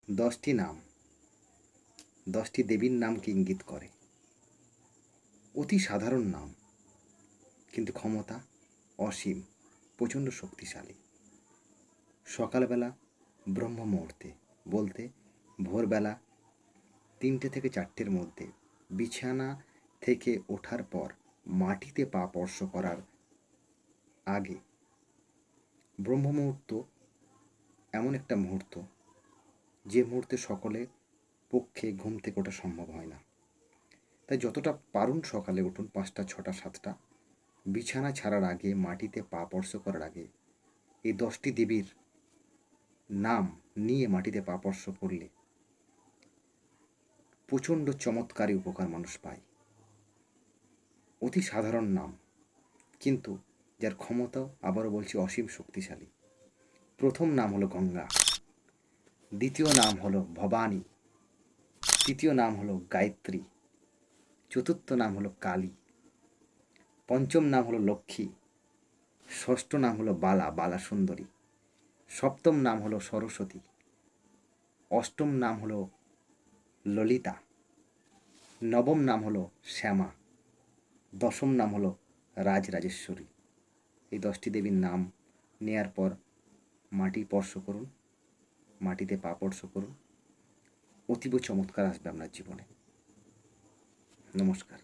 10টি নাম 10টি দেবীর নামকে ইঙ্গিত করে। অতি সাধারণ নাম, কিন্তু ক্ষমতা অসীম, প্রচণ্ড শক্তিশালী। সকালবেলা ব্রহ্ম মুহূর্তে, বলতে ভোরবেলা 3টে থেকে 4টের মধ্যে, বিছানা থেকে ওঠার পর মাটিতে পা স্পর্শ করার আগে। ব্রহ্ম মুহূর্ত এমন একটা মুহূর্ত যে মুহূর্তে সকলের পক্ষে ঘুম থেকে ওঠা সম্ভব হয় না। তাই যতটা পারুন সকালে উঠুন, 5টা, 6টা, 7টা। বিছানা ছাড়ার আগে, মাটিতে পা স্পর্শ করার আগে এই 10টি দেবীর নাম নিয়ে মাটিতে পা স্পর্শ করলে প্রচণ্ড চমৎকারী উপকার মানুষ পায়। অতি সাধারণ নাম, কিন্তু যার ক্ষমতা, আবারও বলছি, অসীম শক্তিশালী। প্রথম নাম হলো গঙ্গা, দ্বিতীয় নাম হলো ভবানী, তৃতীয় নাম হলো গায়ত্রী, চতুর্থ নাম হলো কালী, পঞ্চম নাম হলো লক্ষ্মী, ষষ্ঠ নাম হলো বালা, বালা সুন্দরী, সপ্তম নাম হলো সরস্বতী, অষ্টম নাম হলো ললিতা, নবম নাম হলো শ্যামা, দশম নাম হলো রাজরাজেশ্বরী। এই 10টি দেবীর নাম নেয়ার পর মাটি স্পর্শ করুন, মাটিতে পা স্পর্শ করুন, অতীব চমৎকার আসবে আপনার জীবনে। নমস্কার।